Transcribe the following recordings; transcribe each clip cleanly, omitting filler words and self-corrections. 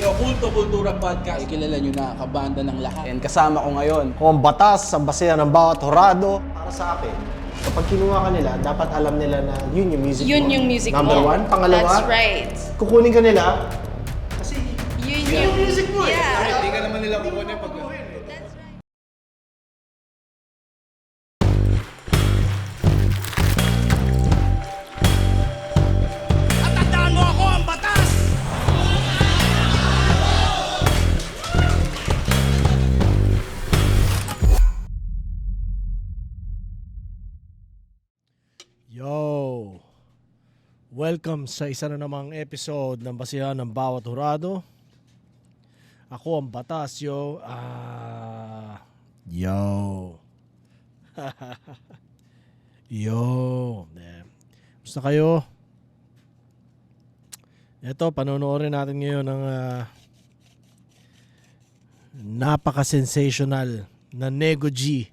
Yung Kulto Kultura Podcast, kilala nyo na, kabanda ng lahat. And kasama ko ngayon, Kung ang batas sa basehan ng bawat horado, para sa akin, kapag kinuha ka nila, dapat alam nila na yun yung music Yun mo. yung music Number mo. one. Pangalawa, That's right. kukunin ka nila, kasi Yun yung music mo eh. Yeah. Hindi ka naman nila kukunin pag... That's right. Yo! Welcome sa isa na namang episode ng Basihan ng Bawat Hurado. Ako ang batas, yo. Yo. Yo. Gusto kayo? Ito, panonoorin natin ngayon ng napaka-sensational na Nego G.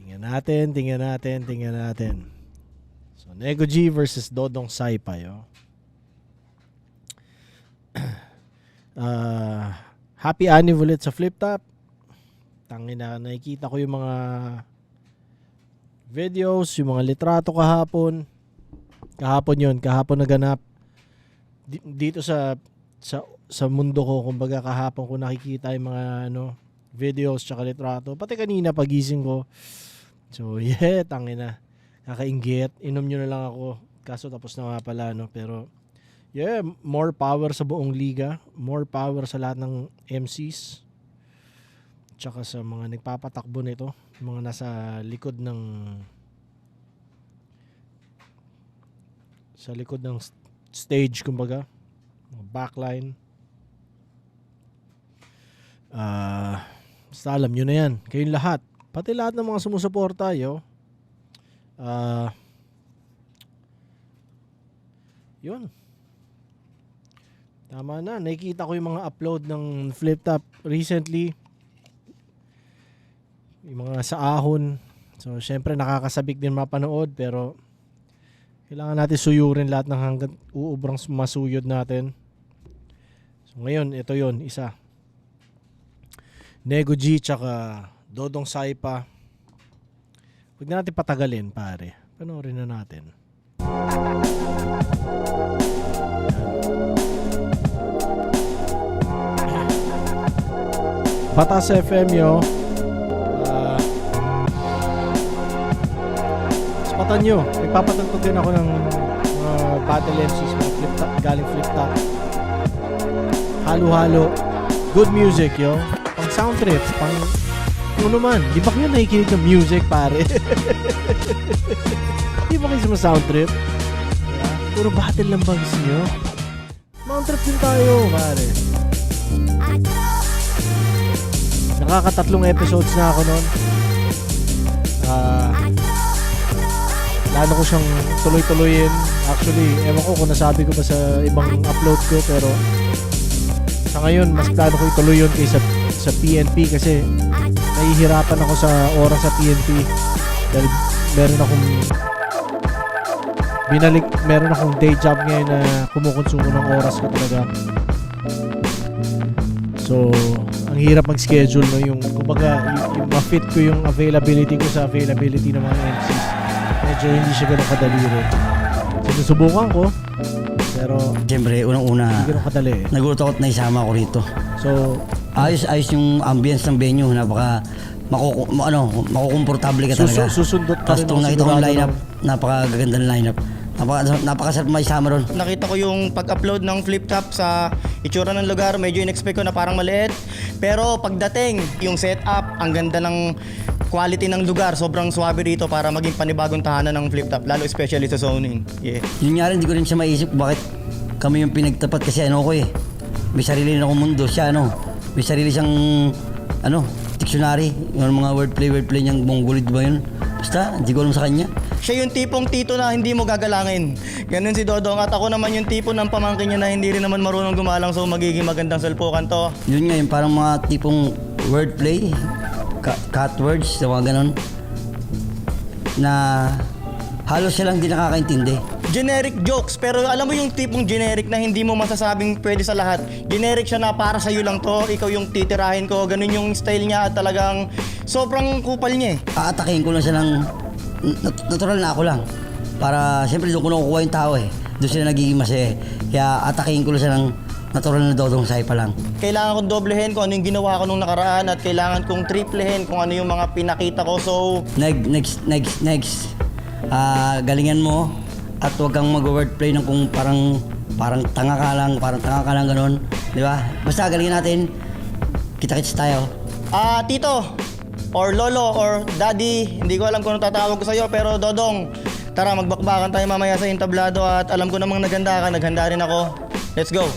Tingnan natin. So, Nego G versus Dodong Saypa, yo. Happy Anniv ulit sa Flip Top. Tangina, nakikita ko yung mga videos, yung mga litrato kahapon. Kahapon naganap. Dito sa mundo ko, kumbaga kahapon ko nakikita yung mga videos tsaka litrato. Pati kanina pagising ko. So, tangina. Kakainggit. Inom nyo na lang ako. Kaso tapos na nga pala, Pero, more power sa buong liga. More power sa lahat ng MCs. Tsaka sa mga nagpapatakbo nito. Mga nasa likod ng... Sa likod ng stage, kumbaga. Backline. Basta alam nyo na yan. Kayong lahat. Pati lahat ng mga sumusuporta, yo. Yun. Tama na. Nakikita ko yung mga upload ng Flip Top recently. Yung mga sa ahon. So, syempre nakakasabik din mapanood. Pero, kailangan natin suyurin lahat ng hanggang uubrang masuyod natin. So, ngayon, ito yun. Isa. Nego G tsaka Dodong Saypa. Huwag na natin patagalin, pare. Panoorin na natin. Batas FM, yo. Spatan nyo. Nagpapatagpag din ako ng battle MCs, mga Flip Top, galing Flip Top. Halo-halo. Good music, yo. Pang sound trip, pang ano man. Di ba kayo nakikinig ng music, pare? Di ba kayo sa sound trip? Yeah. Puro battle lang ba gusto nyo? Sound trip din tayo, pare. Nakakatatlong episodes na ako nun. Plano ko siyang tuloy-tuloyin. Actually, ewan ko kung nasabi ko ba sa ibang upload ko, pero sa ngayon, mas plano ko ituloy yun kaysa sa PNP kasi nahihirapan ako sa oras sa PNP dahil meron akong day job ngayon na kumukonsumo ng oras ko talaga. So, ang hirap mag-schedule, yung kumbaga yung ma-fit ko yung availability ko sa availability ng mga MCs. Medyo hindi siya ganun kadali rin. Sinusubukan ko, pero siyempre, unang-una, hindi ganun kadali. nagulat ako at naisama ako rito. So, Ayos yung ambience ng venue, makukomportable ka talaga. susundot pa Tapos rin itong ako nakita ko yung sigurado lineup, ng- napakaganda ng lineup. Napakasarap may sama ron. Nakita ko yung pag-upload ng Flip Top sa itsura ng lugar, medyo in-expect ko na parang maliit. Pero pagdating, yung setup, ang ganda ng quality ng lugar, sobrang swabe rito para maging panibagong tahanan ng flip top, lalo especially sa zoning. Yeah. Yun nga rin, hindi ko rin siya maisip bakit kami yung pinagtapat kasi ano ko eh. May sarili na akong mundo siya, ano. May sarili siyang, dictionary. Yung mga wordplay niyang Mongolid ba yun? Basta, hindi ko alam sa kanya. Siya yung tipong tito na hindi mo gagalangin. Ganun si Dodong. At ako naman yung tipo ng pamangkin niya na hindi rin naman marunong gumalang, so magiging magandang salpukan to. Yun nga, yung parang mga tipong wordplay, cut words, mga ganon, na halos siya lang di nakakaintindi. Generic jokes, pero alam mo yung tipong generic na hindi mo masasabing pwede sa lahat. Generic siya na para sa'yo lang to, ikaw yung titirahin ko, ganun yung style niya at talagang sobrang kupal niya eh. Aatakin ko lang siya ng natural na ako lang. Para, siyempre doon ko nakukuha yung tao eh. Doon sila nagiging masaya eh. Kaya atakin ko lang siya ng natural na Dodong Sai pa lang. Kailangan kong doblehin kung ano yung ginawa ko nung nakaraan at kailangan kong triplehin kung ano yung mga pinakita ko. So, Next. Galingan mo at huwag kang mag-wordplay ng kung parang tanga ka lang ganun. Di ba? Basta galingan natin. Kita-kits tayo. Tito, or lolo, or daddy, hindi ko alam kung anong tatawag ko sa'yo, pero Dodong, tara magbakbakan tayo mamaya sa entablado at alam ko namang naghanda ka, naghanda rin ako. Let's go!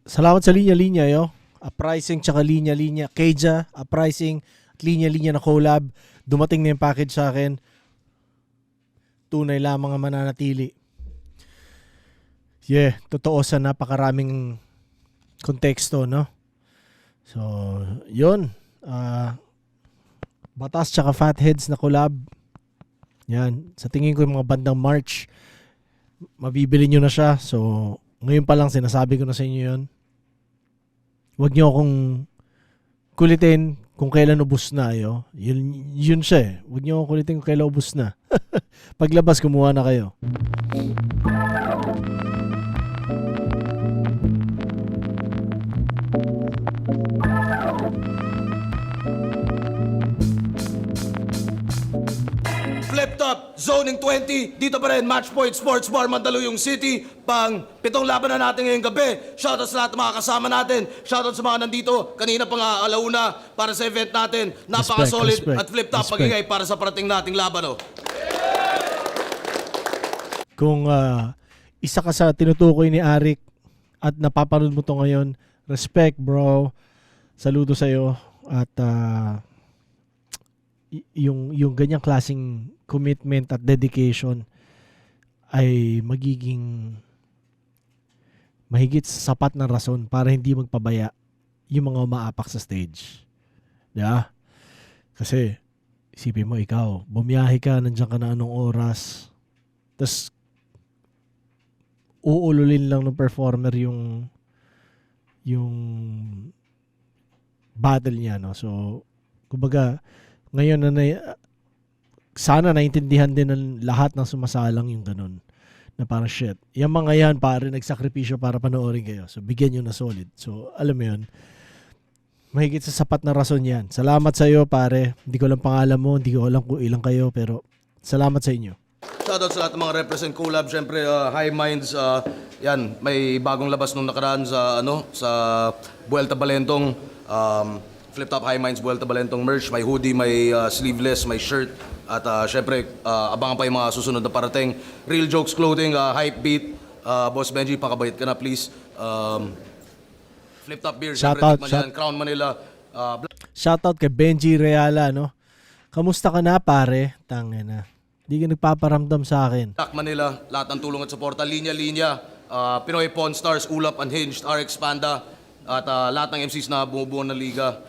Salamat sa linya-linya, yo. Uprising tsaka linya-linya. Keja, Uprising, at linya-linya na collab. Dumating na yung package sa akin. Tunay lamang ang mananatili. Yeah, totoo sa napakaraming konteksto, no? So, yun. Batas tsaka Fatheads na collab. Yan. Sa tingin ko yung mga bandang March, mabibili nyo na siya. So, ngayon pa lang sinasabi ko na sa inyo yun. Huwag nyo akong kulitin kung kailan ubos na. Yun siya eh. Huwag nyo akong kulitin kung kailan ubos na. Paglabas, kumuha na kayo. Flip Top, Zoning 20, dito pa rin, Match Point Sports Bar, Mandaluyong City, pang 7 laban na natin ngayong gabi. Shoutout sa lahat ng mga kasama natin. Shoutout sa mga nandito, kanina pa nga alauna para sa event natin. Napaka-solid Respect. at Flip Top Respect. magigay para sa parating nating laban. Kung isa ka sa tinutukoy ni Arik at napapanood mo to ngayon, respect bro. Saludo sa'yo. At yung ganyang klaseng commitment at dedication ay magiging mahigit sa sapat na rason para hindi magpabaya yung mga umaapak sa stage. Diba? Kasi isipin mo ikaw, bumiyahe ka, nandiyan ka na anong oras, tas uululin lang ng performer yung battle niya, no? So, kumbaga, ngayon sana naintindihan din ng lahat ng sumasalang yung ganun. Na parang shit. Yung mga yan, pare, nagsakripisyo para panoorin kayo. So, bigyan nyo na solid. So, alam mo yun, mahigit sa sapat na rason yan. Salamat sa iyo, pare. Hindi ko lang pangalan mo, hindi ko alam kung ilang kayo, pero salamat sa inyo. Shoutout sa lahat ng mga represent collab. Siyempre, High Minds, yan, may bagong labas nung nakaraan sa Vuelta Balentong. Flip Top High Minds Vuelta Balentong merch. May hoodie, may sleeveless, may shirt. At syempre, abangan pa yung mga susunod na parating. Real Jokes Clothing, Hype Beat. Boss Benji, pakabait ka na please. Flip Top Beer, Shoutout, syempre, tikman yan. Crown Manila. Shoutout kay Benji Reala, no? Kamusta ka na, pare? Tangina. Hindi ka nagpaparamdam sa akin. Black Manila, lahat ng tulong at suporta. Linya-linya, Pinoy Pawn Stars, Ulap Unhinged, RX Panda, at lahat ng MCs na bumubuo ng liga.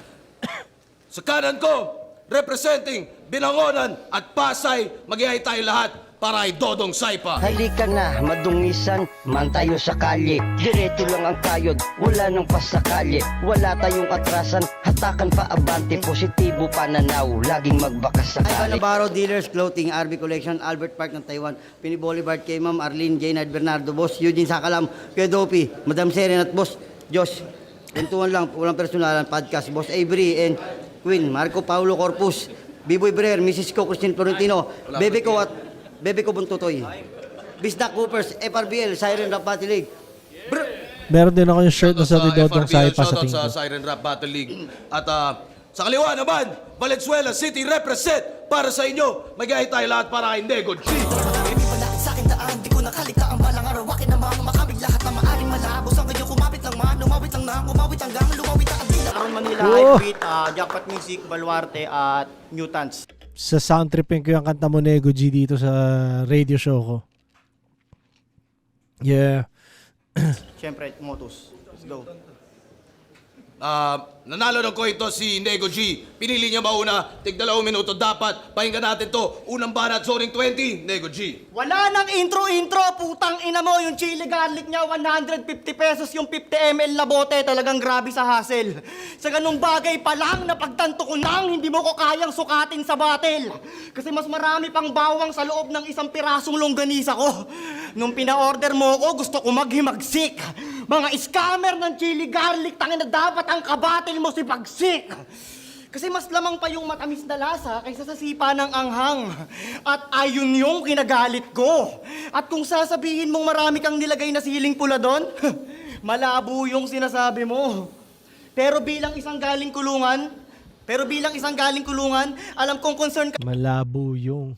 Sa kanan ko, representing Binangonan at Pasay, mag-ihay tayo lahat para ay Dodong Sai pa. Halika na, madungisan, man tayo sa kalye. Direto lang ang kayod, wala nang pasakali. Wala tayong atrasan, hatakan pa abante. Positibo pananaw, laging magbakas Ivan sakali. Navarro Dealers Clothing, RB Collection, Albert Park ng Taiwan, Pini Boulevard kay Ma'am Arlene, Jaynard Bernardo, Boss Eugene Sakalam, Kuya Dopi, Madam Seren at Boss Josh. Kwentuhan lang, walang personalan, podcast, Boss Avery and Queen, Marco Paulo Corpus, B-Boy Brer, Mrs. Co, Christine Florentino, Bebe Ko at Bebe Ko Buntutoy. Bisdak Coopers, FRBL, Siren Rap Battle League. Meron din ako yung shirt na sa Shoutout Dodong FRBL, Saipa sa shoutout tingin sa ko. Siren Rap Battle League. At sa kaliwa naman, Valenzuela City represent para sa inyo. Mag-iay tayo lahat para kay Nego G. Sa akin daan, di ko nakaligtaan balang araw. Akin na mga makamig lahat na maaring malabos. Ang ganyan kumapit lang man, lumawit lang na, kumawit hanggang lumawit ang dila. Aron Manila, Oh. I beat Jackpot Music, Baluarte at Mutants. Sa sound tripping ko yung kanta mo, Nego G, dito sa radio show ko. Yeah. Siyempre, Motus. Let's go. Nanalo ng koito si Nego G. Pinili niya mauna. Tig 2 minuto dapat. Pakinggan natin to. Unang banat, zoning 20, Nego G. Wala nang intro, putang ina mo, yung chili garlic niya, 150 pesos yung 50 ml na bote, talagang grabe sa hassle. Sa ganung bagay pa lang, napagtanto ko nang hindi mo ko kayang sukatin sa battle. Kasi mas marami pang bawang sa loob ng isang pirasong longganisa ko. Nung pina-order mo ko, gusto ko maghimagsik. Mga scammer ng chili garlic, tangina dapat ang kabatil mo si Pagsik. Kasi mas lamang pa yung matamis na lasa kaysa sa sipa ng anghang. At ayun yung kinagalit ko. At kung sasabihin mong marami kang nilagay na siling pula doon, malabo yung sinasabi mo. Pero bilang isang galing kulungan, alam kong concern ka Malabo yung...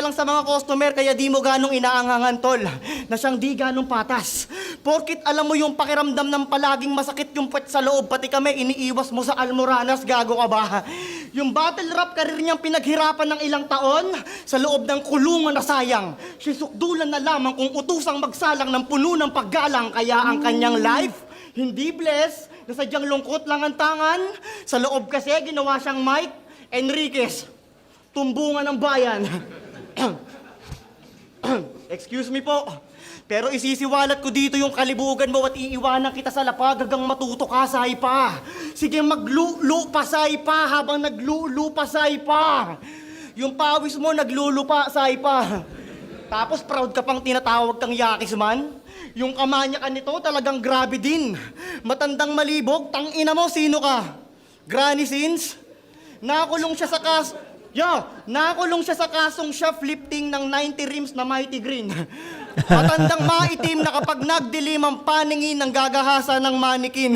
lang sa mga customer kaya di mo ganong inaanghangan tol na siyang di ganong patas. Porkit alam mo yung pakiramdam ng palaging masakit yung puwet sa loob, pati kami iniiwas mo sa Almoranas, gago ka ba? Yung battle rap career niyang pinaghirapan ng ilang taon sa loob ng kulungan na sayang. Sisukdulan na lamang kung utusang magsalang ng puno ng paggalang, kaya ang kanyang life hindi bless, na sadyang lungkot lang ang tangan. Sa loob kasi ginawa siyang Mike Enriquez, tumbungan ng bayan. Excuse me po, pero isisiwalat ko dito yung kalibugan mo at iiwanan kita sa lapag hanggang matuto ka, Saipa. Sige, maglulupa, Saipa, habang naglulupa, Saipa. Yung pawis mo, naglulupa, Saipa. Tapos proud ka pang tinatawag kang yakis man. Yung kamanya ka nito talagang grabe din. Matandang malibog, tangina mo, sino ka? Granny Sins? Nakulong siya sa nakulong siya sa kasong shoplifting ng 90 rims na Mighty Green. Matandang maitim na kapag nagdilim ang paningin ng gagahasa ng manikin.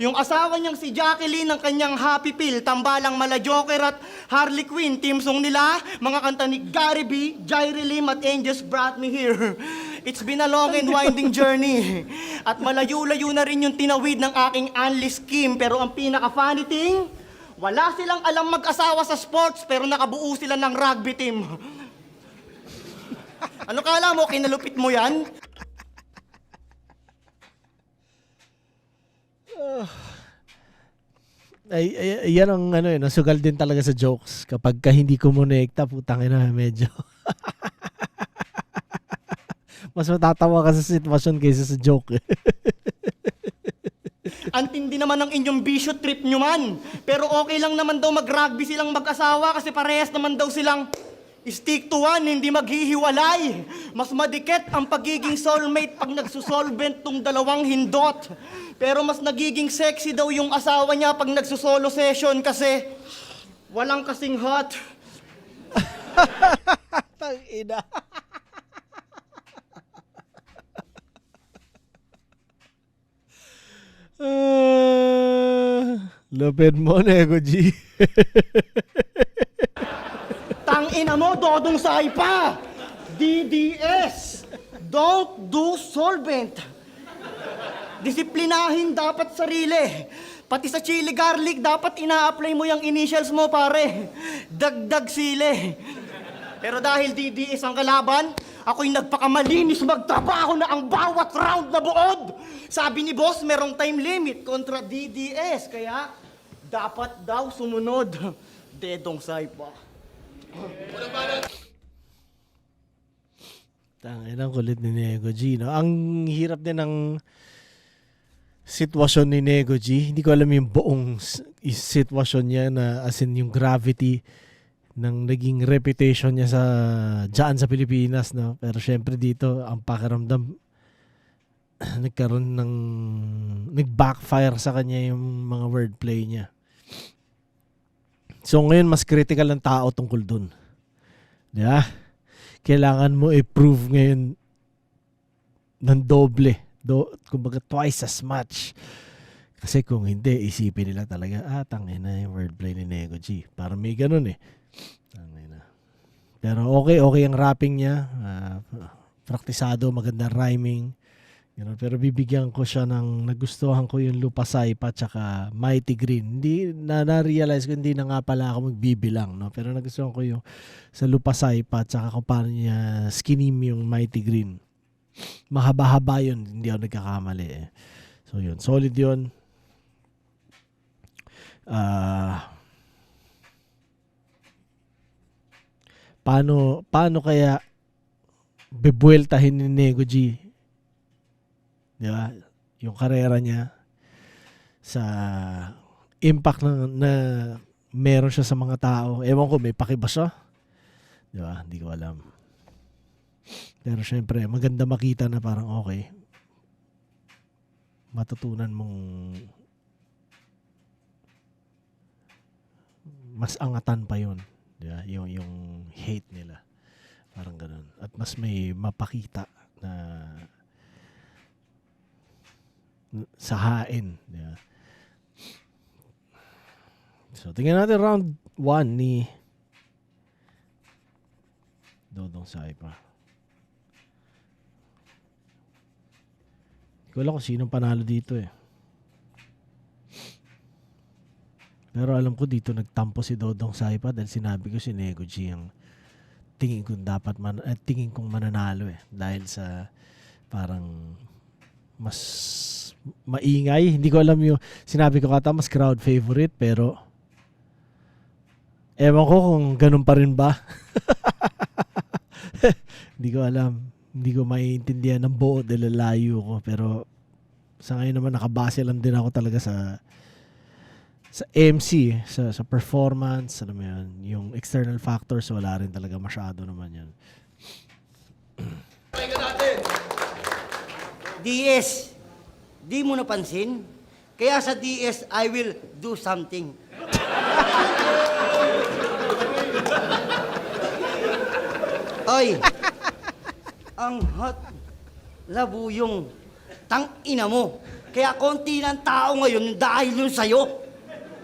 Yung asawa niyang si Jacqueline ng kanyang Happy Pill, tambalang mala Joker at Harley Quinn, team song nila, mga kanta ni Gary B, Jairi Lim at Angels Brought Me Here. It's been a long and winding journey. At malayo-layo na rin yung tinawid ng aking Anlis Kim, pero ang pinaka-funny thing, wala silang alam mag-asawa sa sports, pero nakabuo sila ng rugby team. Ano kala mo, kinalupit mo yan? Yan ang nasugal din talaga sa jokes. Kapag ka hindi kumonekta, putang ina, medyo... Mas matatawa ka sa sitwasyon kaysa sa joke. Antindi naman ang inyong bisyo trip nyo man. Pero okay lang naman daw mag-rugby silang mag-asawa kasi parehas naman daw silang stick to one, hindi maghihiwalay. Mas madikit ang pagiging soulmate pag nagsusolvent tong dalawang hindot. Pero mas nagiging sexy daw yung asawa niya pag nagsusolo session kasi walang kasing hot. Tangina. Lupit mo, Nego G. Tangina mo, Dodong Saipa! DDS! Don't do solvent! Disiplinahin dapat sarili. Pati sa chili garlic, dapat ina-apply mo yung initials mo, pare. Dagdag sili. Pero dahil DDS ang kalaban, ako'y nagpakamalinis magtrabaho na ang bawat round na buod. Sabi ni boss, merong time limit kontra DDS, kaya dapat daw sumunod. Dedong Saipa. Tangina, ang kulit ni Nego G, no? Ang hirap din ng sitwasyon ni Nego G. Hindi ko alam yung buong sitwasyon niya na as in yung gravity ng naging reputation niya dyan sa Pilipinas, no? Pero syempre dito, ang pakiramdam nag-backfire sa kanya yung mga wordplay niya. So ngayon, mas critical ang tao tungkol dun. Di ba? kailangan mo i-prove ngayon ng doble. Kumbaga twice as much. Kasi kung hindi, isipin nila talaga, tangin na yung wordplay ni Nego G. Parang may ganun eh. Tangin na. Pero okay ang rapping niya. Praktisado, maganda rhyming. Ganun. Pero bibigyan ko siya ng nagustuhan ko yung Lupasay pa tsaka Mighty Green. Hindi na-realize ko hindi na nga pala ako magbibilang, no? Pero nagustuhan ko yung sa Lupasay pa tsaka kung paano niya skinim yung Mighty Green. Mahaba-haba yun, hindi ako nagkakamali eh. So yun, solid yun. Paano kaya bebueltahin ni Nego G, di ba? Yung karera niya sa impact na meron siya sa mga tao. Ewan ko, may pakiba siya. Di ba? Hindi ko alam. Pero syempre, maganda makita na parang okay. Matutunan mong mas angatan pa yun. Diba? Yung hate nila. Parang ganun. At mas may mapakita na sa hain. Diba? So, tingnan natin round 1 ni Dodong Saipa. Hindi ko alam kung sinong panalo dito eh. Pero alam ko dito nagtampo si Dodong Saipa dahil sinabi ko si Nego G ang tingin kong mananalo eh. Dahil sa parang mas maingay. Hindi ko alam yung sinabi ko kata mas crowd favorite pero ewan ko kung ganun pa rin ba. Hindi ko alam. Hindi ko maiintindihan ng buo dahil layo ko. Pero sa ngayon naman nakabase lang din ako talaga sa MC, sa performance, alam mo yun, yung external factors, wala rin talaga masyado naman yan. DS, di mo napansin? Kaya sa DS, I will do something. Oy, ang hot labuyong tang-ina mo. Kaya konti ng tao ngayon dahil yun sa'yo.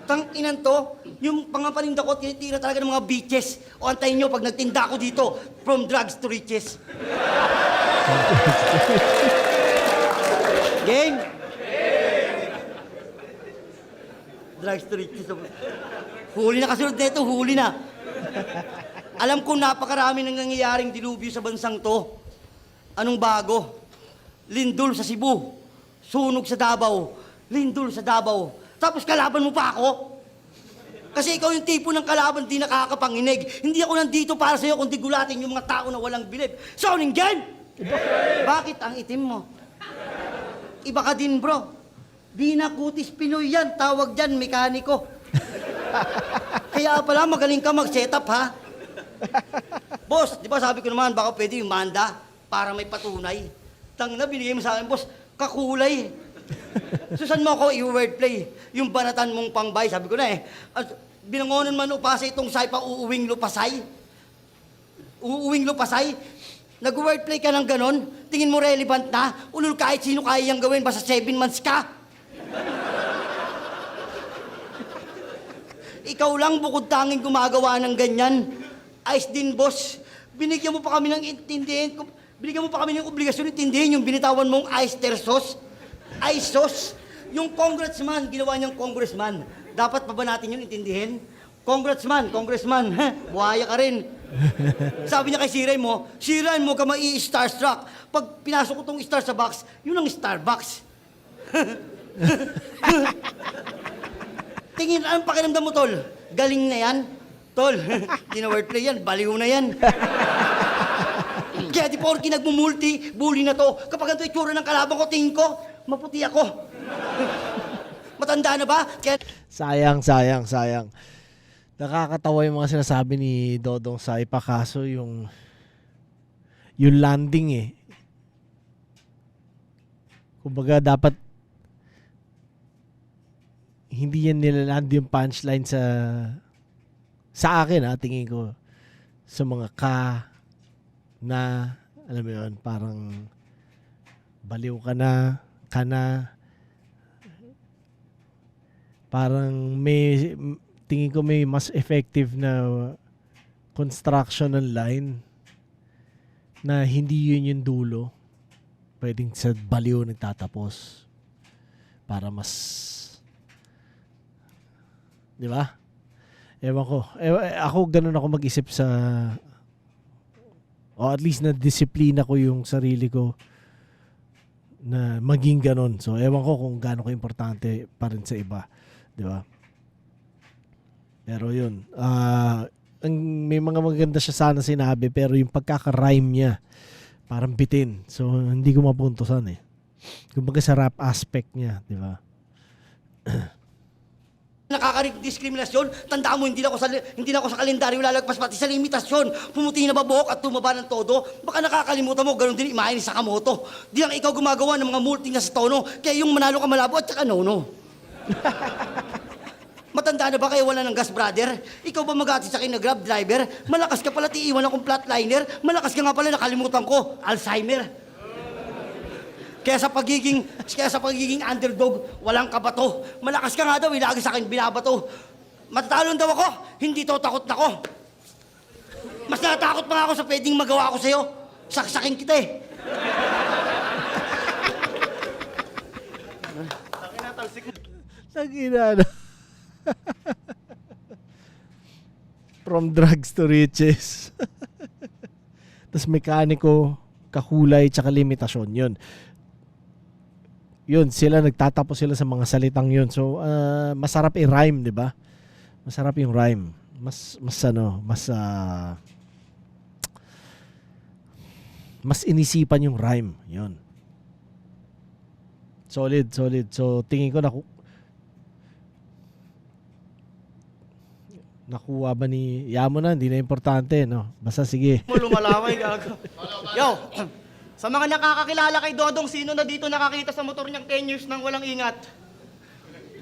Tang-inan to, yung pangapaninda ko, tinitira talaga ng mga bitches. O antayin nyo pag nagtinda ako dito, from drugs to riches. Game? Drugs to riches. Huli na kasunod na ito, huli na. Alam ko napakarami nang nangyayaring dilubyo sa bansang to. Anong bago? Lindol sa Cebu, sunog sa Davao, lindol sa Davao. Tapos kalaban mo pa ako? Kasi ikaw yung tipo ng kalaban di nakakapanginig. Hindi ako nandito para sa'yo kundi gulatin yung mga tao na walang bilib. Sounding game! Bakit ang itim mo? Iba ka din, bro. Binakutis Pinoy yan. Tawag dyan, mekaniko. Kaya pala magaling ka mag-setup, ha? Boss, di ba sabi ko naman, baka pwede yung manda para may patunay. Tang na, binigay mo sa akin, boss, kakulay. Susan mo ako i-wordplay. Yung banatan mong pangbay, sabi ko na eh. Binangonan man upasay itong Saipa uuwing Lupasay. Uuwing Lupasay. Nag-wordplay ka ng ganon, tingin mo relevant na, ulul kahit sino kaya yung gawin, basta 7 months ka. Ikaw lang bukod tanging gumagawa ng ganyan. Ayos din, boss. Binigyan mo pa kami ng intindihin. Binigyan mo pa kami ng obligasyon intindihin yung binitawan mong oyster sauce. Ice sauce. Yung congressman, ginawa niyang congressman. Dapat pa ba natin yun intindihin? Congressman, buhaya ka rin. Sabi niya kay Siray mo ka mai-starstruck. Pag pinasok ko tong star sa box, yun ang Starbucks. Tingin, anong pakiramdam mo, tol? Galing na yan? Tol, di na wordplay yan, baliw na yan. Kaya di porky nagmumulti, bully na to. Kapag ganito itsura ng kalaban ko, tingin ko, maputi ako. Matanda na ba? Kaya... Sayang. Nakakatawa yung mga sinasabi ni Dodong Saipa kaso yung landing eh. Kumbaga dapat hindi yan nilaland yung punchline sa akin tingin ko sa mga na, alam mo yun, parang baliw ka na, parang tingin ko may mas effective na construction ng line na hindi yun yung dulo. Pwedeng sa baliw nagtatapos para mas, di ba? Ewan ko. Ako ganun ako mag-isip sa, o at least na disiplina ko yung sarili ko na maging ganun. So ewan ko kung gaano ko importante pa rin sa iba, di ba? Pero yun, may mga maganda siya sana sinabi, pero yung pagkaka-rhyme niya parang bitin. So hindi ko mapuntusan eh. Kumbaga sa rap aspect niya, di ba? Nakaka-diskriminasyon, tandaan mo, hindi na ako sa kalendaryo lalagpas pati sa limitasyon. Pumuti na ba buhok at tumaba ng todo? Baka nakakalimutan mo, ganun din imahin ni Sakamoto. Di lang ikaw gumagawa ng mga multi na sa tono, kaya yung manalo ka malabo at saka no-no. Matanda na ba kayo wala ng gas, brother? Ikaw ba mag-ati sa akin na grab driver? Malakas ka pala, tiiwan akong flatliner. Malakas ka nga pala, nakalimutan ko, Alzheimer. Kaya sa pagiging underdog, walang kabato. Malakas ka nga daw, ilagi sa akin binabato. Matatalon daw ako, hindi to takot na ko. Mas natakot pa nga ako sa pwedeng magawa ko sa'yo. Saksakin kita eh. Tangina na. From drugs to riches. Tapos mekaniko, kakulay, tsaka limitasyon. Yun, sila nagtatapos sila sa mga salitang yun. So, masarap i-rhyme, di ba? Masarap yung rhyme. Mas inisipan yung rhyme. Yun. Solid. So, tingin ko nakuha ba ni Yamo na? Hindi na importante, no? Basta sige. Lumalaway, gago. Yo, sa mga nakakakilala kay Dodong, sino na dito nakakita sa motor niyang 10 years nang walang ingat?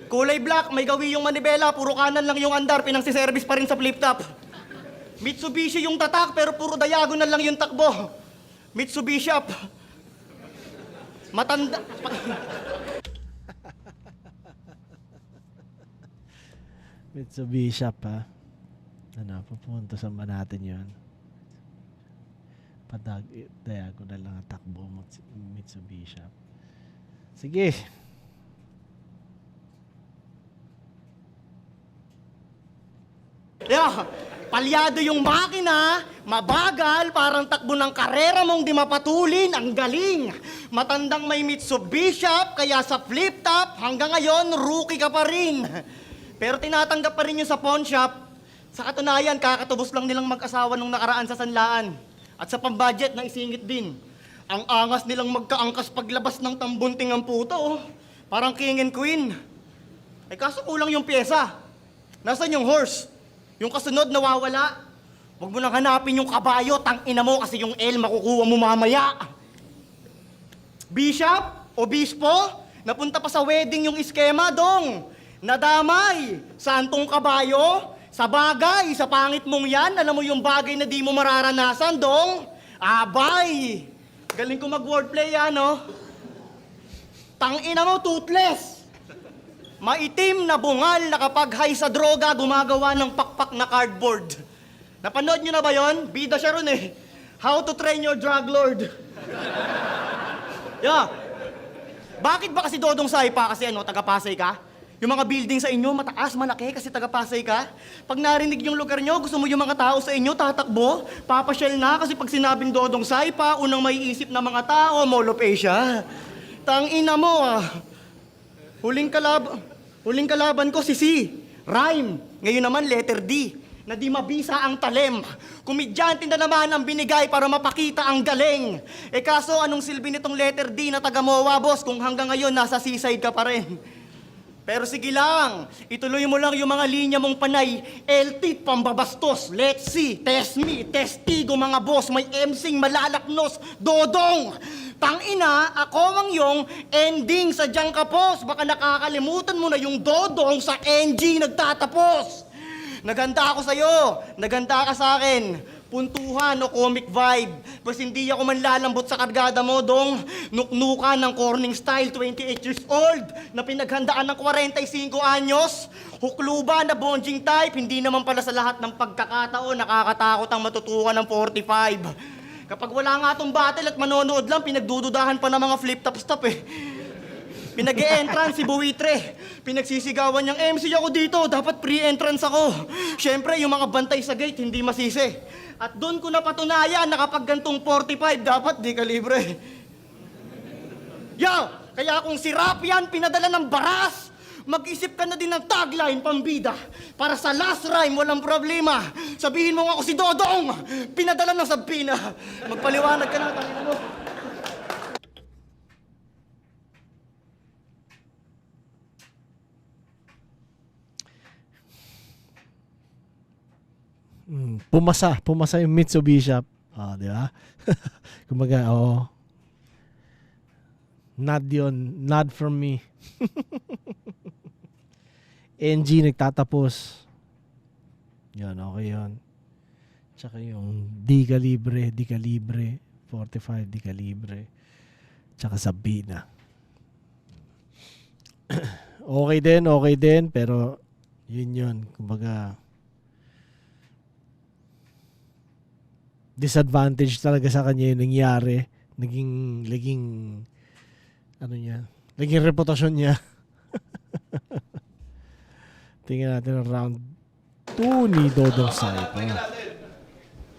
Kulay black, may gawi yung manibela, puro kanan lang yung andar, pinangsiservice pa rin sa flip top. Mitsubishi yung tatak, pero puro diagonal lang yung takbo. Mitsubishi up. Matanda... Mitsubishi shop, ha? Ano, pupunta sa natin yun. Diagonal lang ang takbo, Mitsubishi shop. Sige. Yeah, palyado yung makina, mabagal, parang takbo ng karera mong di mapatulin, ang galing. Matandang may Mitsubishi shop, kaya sa flip top, hanggang ngayon, rookie ka pa rin. Pero tinatanggap pa rin yun sa pawn shop. Sa katunayan, kakatubos lang nilang mag-asawa nung nakaraan sa Sanlaan. At sa pambudget na isingit din. Ang angas nilang magkaangkas paglabas ng tambunting ang puto. Oh. Parang king and queen. Eh kaso kulang yung pyesa. Nasaan yung horse? Yung kasunod nawawala. Huwag mo nang hanapin yung kabayo, tangina mo kasi yung L makukuha mo mamaya. Bishop? Obispo? Napunta pa sa wedding yung iskema, dong. Nadamay, santong kabayo, sa bagay, sa pangit mong yan, alam mo yung bagay na di mo mararanasan, dong? Abay! Galing ko mag-wordplay yan, no? Tangina mo, toothless! Maitim na bungal na kapag high sa droga, gumagawa ng pakpak na cardboard. Napanood nyo na ba yon? Bida siya ron eh. How to train your drug lord. Yeah. Bakit ba kasi Dodong Saipa? Kasi ano, taga-Pasay ka? Yung mga building sa inyo, mataas, malaki, kasi taga-Pasay ka. Pag narinig yung lugar nyo, gusto mo yung mga tao sa inyo, tatakbo, papasyal na, kasi pag sinabing Dodong Saipa, unang may isip na mga tao, molopecia. Tangina mo ah. Huling kalaban ko si C. Rhyme. Ngayon naman, letter D. Na di mabisa ang talem. Komedyante na naman ang binigay para mapakita ang galing. Eh kaso, anong silbi nitong letter D na taga-MOA, boss, kung hanggang ngayon nasa seaside ka pa rin? Pero sige lang, ituloy mo lang yung mga linya mong panay. LT, pambabastos, let's see, test me, testigo mga boss, may MCing malalaknos, Dodong! Tangina, ako ang yung ending sa Diyan Ka Pos. Baka nakakalimutan mo na yung Dodong sa NG nagtatapos. Naganda ako sa'yo, naganda ka sa akin. puntuhan o comic vibe. Bas hindi ako manlalambot sa kargada mo, dong. Nuknukan ng Corning Style, 28 years old, na pinaghandaan ng 45 anyos. Hukluba na bonjing type, hindi naman pala sa lahat ng pagkakataon nakakatakot ang matutukan ng 45. Kapag wala nga tong battle at manonood lang, pinagdududahan pa ng mga flip-top stop eh. Pinag-e-entrance si Buitre. Pinagsisigawan niyang MC ako dito, dapat pre-entrance ako. Siyempre, yung mga bantay sa gate, hindi masisi. At doon ko napatunayan na kapag gantong 45, dapat di ka libre. Yo! Kaya kung si Rap yan, pinadala ng baras, mag-isip ka na din ng tagline, pambida. Para sa last rhyme, walang problema. Sabihin mo nga ako si Dodong, pinadala ng Sabina. Magpaliwanag ka na, tangina mo. Pumasa yung Mitsubishi. Di ba? Kumbaga, oo. Nod yun. Nod from me. NG nagtatapos. Yan, okay yun. Tsaka yung di kalibre, 45 di kalibre. Tsaka Sabina. Okay din, pero yun. Kumbaga, disadvantage talaga sa kanya yung nangyari. Naging reputasyon niya. Tingnan natin ang round 2 ni Dodong Saipa.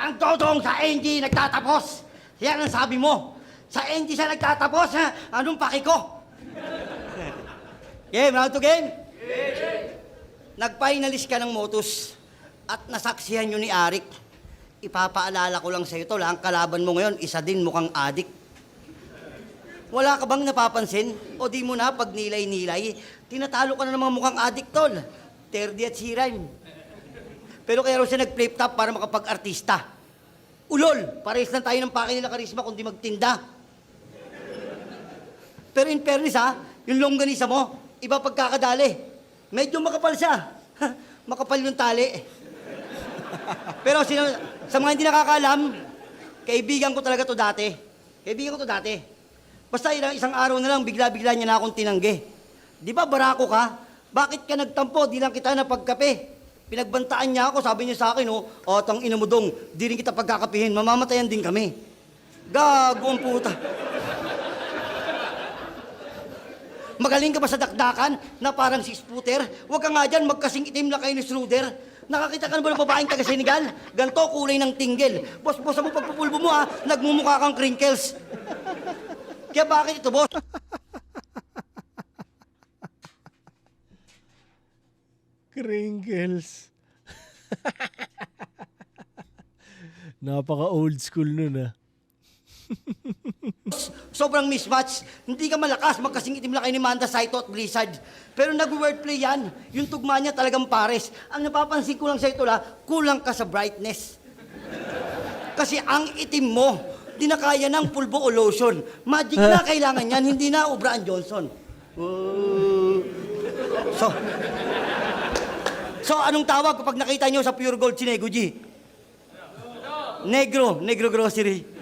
Ang Dodong sa NG nagtatapos. Yan ang sabi mo. Sa NG siya nagtatapos, ha? Anong paki ko? Game, round to game? Nag-finalist ka ng Motus at nasaksihan nyo ni Arik. Ipapaalala ko lang sa'yo to, ang kalaban mo ngayon, isa din mukhang adik. Wala ka bang napapansin? O di mo na pag nilay-nilay, tinatalo ka na ng mga mukhang adik, tol. 30 at C-rhyme. Pero kaya raw siya nag-flip top para makapag-artista. Ulol, parehas lang tayo ng pake nila karisma kundi magtinda. Pero in fairness ha, yung longganisa mo, iba pagkakadali. Medyo makapal siya. Makapal yung tali. Pero sa mga hindi nakakaalam, kaibigan ko talaga to dati. Basta isang araw na lang, bigla-bigla niya na akong tinanggi. Di ba barako ka? Bakit ka nagtampo? Di lang kita napagkape. Pinagbantaan niya ako, sabi niya sa akin, tang ina mo dong, di rin kita pagkakapihin, mamamatayan din kami. Gago ang puta. Magaling ka ba sa dakdakan na parang si Spooter? Huwag ka nga dyan, magkasing itim na kayo ni Schroeder. Nakakita ka na ba ng babaeng taga-Senegal? Ganto, kulay ng tinggel. Boss, mo pagpupulbo mo ha, nagmumukha kang crinkles. Kaya bakit ito, boss? Crinkles. Napaka old school nun ah. Sobrang mismatch. Hindi ka malakas, magkasing itim lang kayo ni Manda Saito at Blizzard. Pero nag-wordplay yan. Yung tugma niya talagang pares. Ang napapansin ko lang sa ito kulang ka sa brightness. Kasi ang itim mo, di na kaya ng pulbo o lotion. Magic na kailangan yan, hindi na Ubraan Johnson. So, anong tawag kapag nakita nyo sa Pure Gold si Nego G? Negro Grocery.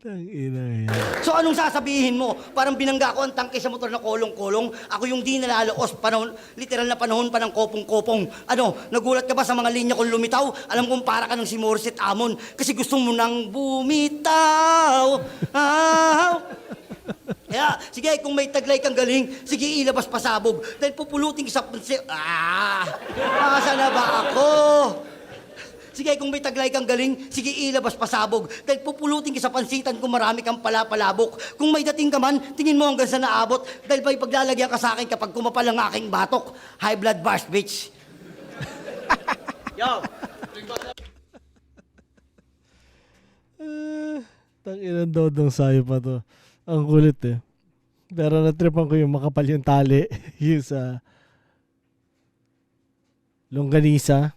Tangina yan. So anong sasabihin mo? Parang binangga ko ang tangke sa motor na kolong-kolong. Ako yung di nalalaos, literal na panahon pa ng kopong-kopong. Nagulat ka ba sa mga linya kong lumitaw? Alam kong para ka ng si Morissette Amon. Kasi gusto mo nang bumitaw. Kaya, sige, kung may taglay kang galing, sige, ilabas pasabog. Dahil pupulutin ka sa pansi... Asa na ba ako? Sige, kung may taglay kang galing, sige, ilabas pasabog. Dahil pupulutin ka sa pansitan kung marami kang palapalabok. Kung may dating ka man, tingin mo hanggang sa naabot. Dahil ba'y paglalagyan ka sa akin kapag kumapal ang aking batok. High blood bars, bitch. Yo! Tanginang Dodong sayo pa to. Ang kulit eh. Pero natripan ko yung makapal yung tali. Yung sa longganisa.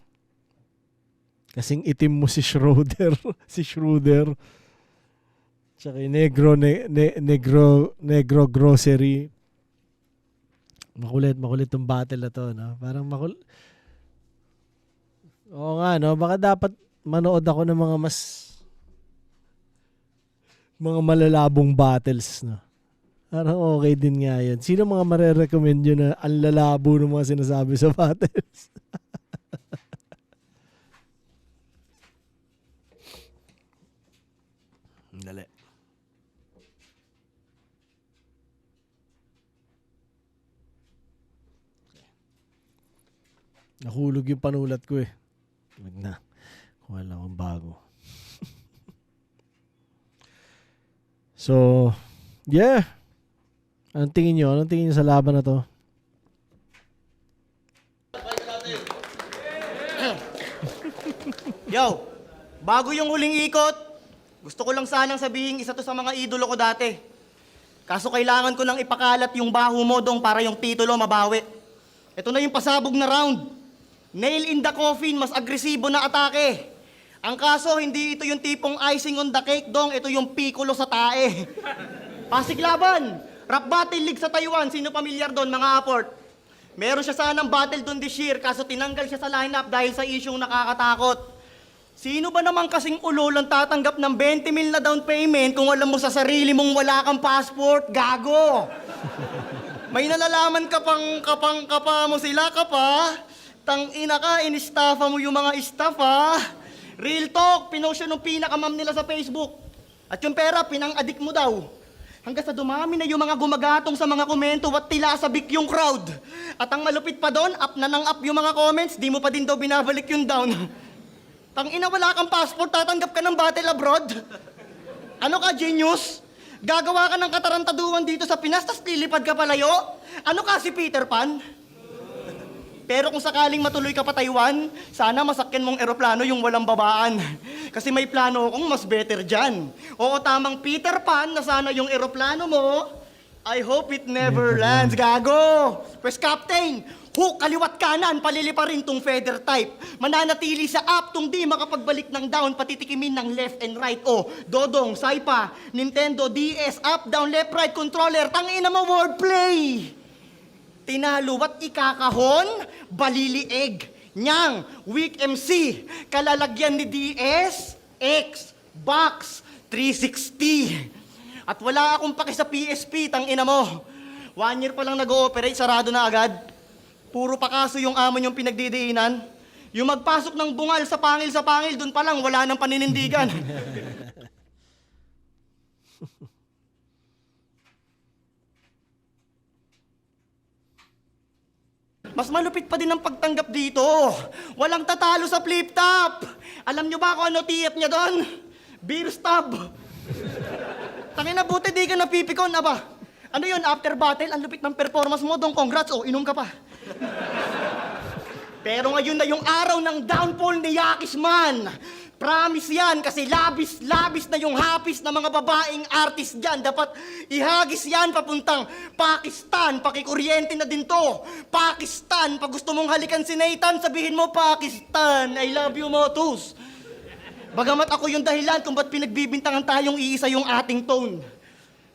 Kasing itim mo si Schroeder. Si Schroeder. Tsaka yung negro grocery. Makulit tong battle na to, no? Parang Oo nga, no? Baka dapat manood ako ng mga malalabong battles, no? Parang okay din nga yan. Sino mga marerecommend nyo na ang lalabo ng mga sinasabi sa battles? Dali. Nahulog yung panulat ko eh. Wag na. Kuha lang akong bago. So, yeah. Anong tingin nyo? Anong tingin nyo sa laban na to? Yo, bago yung huling ikot, gusto ko lang sanang sabihin isa to sa mga idolo ko dati. Kaso kailangan ko nang ipakalat yung baho mo dong para yung titulo mabawi. Ito na yung pasabog na round. Nail in the coffin, mas agresibo na atake. Ang kaso, hindi ito yung tipong icing on the cake dong, ito yung pikulo sa tae. Pasig laban, rap battle league sa Taiwan, sino pamilyar doon mga aport? Meron siya sanang battle doon this year, kaso tinanggal siya sa lineup dahil sa isyong nakakatakot. Sino ba naman kasing ulol ang tatanggap ng 20 mil na down payment kung alam mo sa sarili mong wala kang passport? Gago! May nalalaman ka kapa mo sila ka pa? Tang-ina ka, in-staffa mo yung mga staff ha? Real talk, pinost yun ng pinakamam nila sa Facebook. At yung pera, pinang-adik mo daw. Hanggang sa dumami na yung mga gumagatong sa mga komento at tila sabik yung crowd. At ang malupit pa doon, up na ng up yung mga comments, di mo pa din daw binabalik yung down. Tang-ina, wala kang passport, tatanggap ka ng battle abroad? Ano ka, genius? Gagawa ka ng katarantaduan dito sa Pinas, tas lilipad ka palayo? Ano ka, si Peter Pan? Pero kung sakaling matuloy ka pa Taiwan, sana masakyan mong eroplano yung walang babaan. Kasi may plano akong mas better dyan. Oo, tamang Peter Pan na sana yung eroplano mo. I hope it never lands, gago! Pwes Captain, hook, kaliwat kanan, palilipa rin tong feather type. Mananatili sa up tong di makapagbalik ng down, patitikimin ng left and right. O, Dodong, Saipa, Nintendo, DS, up, down, left, right, controller, tangina mo, wordplay! Tinalo at ikakahon, baliliig, nyang, weak MC, kalalagyan ni DS, X, Box, 360. At wala akong paki sa PSP, tangina mo. 1 year pa lang nag-ooperate, sarado na agad. Puro pakaso yung amon yung pinagdidiinan. Yung magpasok ng bungal sa pangil, dun pa lang, wala nang paninindigan. Mas malupit pa din ang pagtanggap dito. Walang tatalo sa flip top. Alam nyo ba kung ano TF niya doon? Beer stub. Tangina, buti di ka napipikon, aba. Ano yun, after battle, ang lupit ng performance mo doon, congrats, inom ka pa. Pero ngayon na yung araw ng downfall ni Yakisman. Promise yan, kasi labis na yung hapis ng mga babaeng artist dyan. Dapat ihagis yan papuntang Pakistan, pakikuryente na din to. Pakistan, pag gusto mong halikan si Nathan, sabihin mo Pakistan, I love you, Motus. Bagamat ako yung dahilan kung ba't pinagbibintangan tayong iisa yung ating tone.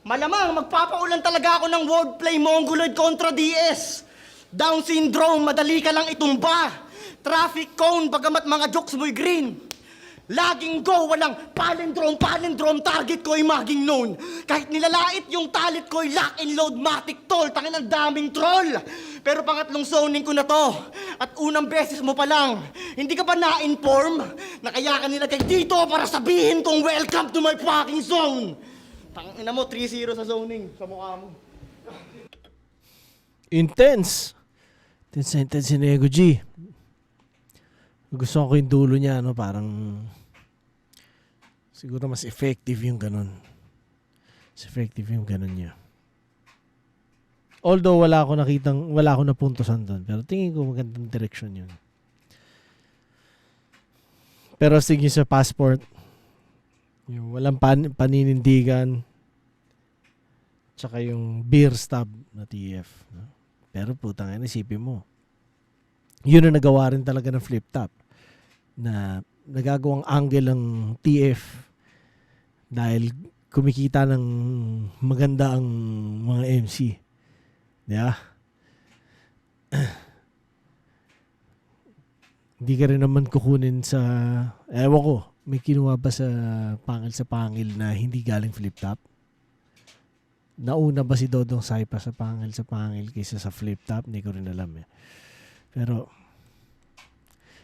Malamang magpapaulan talaga ako ng wordplay Mongoloid kontra DS. Down syndrome, madali ka lang itumba. Traffic cone, bagamat mga jokes mo'y green. Laging go, walang palindrome, target ko'y maging known. Kahit nilalait yung talent ko'y lock and load, matic tol, tangin ang daming troll. Pero pangatlong zoning ko na to, at unang beses mo pa lang, hindi ka ba na-inform na kaya ka nilagay dito para sabihin kong welcome to my fucking zone? Tangina mo, 3-0 sa zoning, sa mukha mo. Intense si Nego G. Gusto ko yung dulo niya, no? Parang siguro mas effective yung ganun. Mas effective yung ganun niya. Although wala ako napuntosan doon. Pero tingin ko magandang direction yun. Pero sige sa passport, yung walang paninindigan, tsaka yung beer stub na TF. No? Pero putang ina, isipin mo. Yun ang nagawa rin talaga ng flip top na nagagawang angle ng TF dahil kumikita ng maganda ang mga MC. Yeah. Hindi ka rin naman kukunin sa, ewan ko, may kinuha ba sa pangil na hindi galing flip top? Nauna ba si Dodong Saipa sa pangil kaysa sa flip top? Hindi ko rin alam eh. Pero,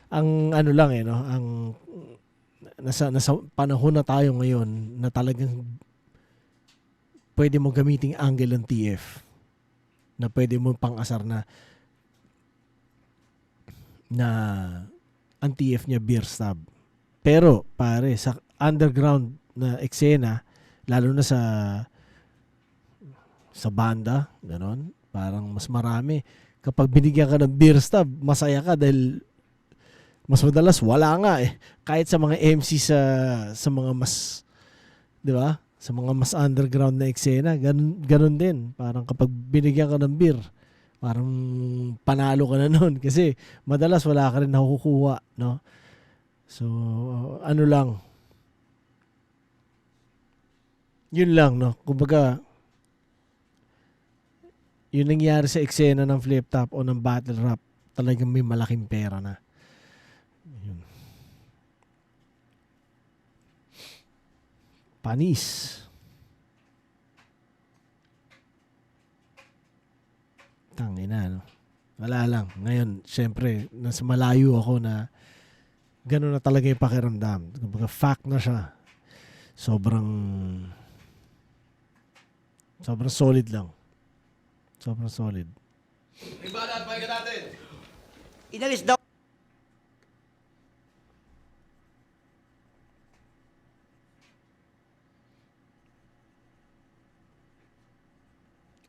ang ano lang no, ang nasa panahon na tayo ngayon na talagang pwede mo gamiting angle ng TF na pwede mo pang-asar na ang TF niya beer stab. Pero pare sa underground na eksena, lalo na sa banda, ganon, parang mas marami. Kapag binigyan ka ng beer stab, masaya ka dahil mas madalas wala nga eh. Kahit sa mga MC sa mga mas, 'di ba? Sa mga mas underground na eksena, ganun din. Parang kapag binigyan ka ng beer, parang panalo ka na nun kasi madalas wala ka rin nakukuha, no? So, ano lang. Yun lang, no? Kumbaga, yun nangyari sa eksena ng flip top o ng battle rap, talagang may malaking pera na. Yun. Panis. Tangina, no? Wala lang. Ngayon, syempre, nasa malayo ako na gano'n na talaga yung pakiramdam. Kumbaga, fact na siya. Sobrang solid lang. Sobrang solid. Ibala at pahinga natin. Inalis daw.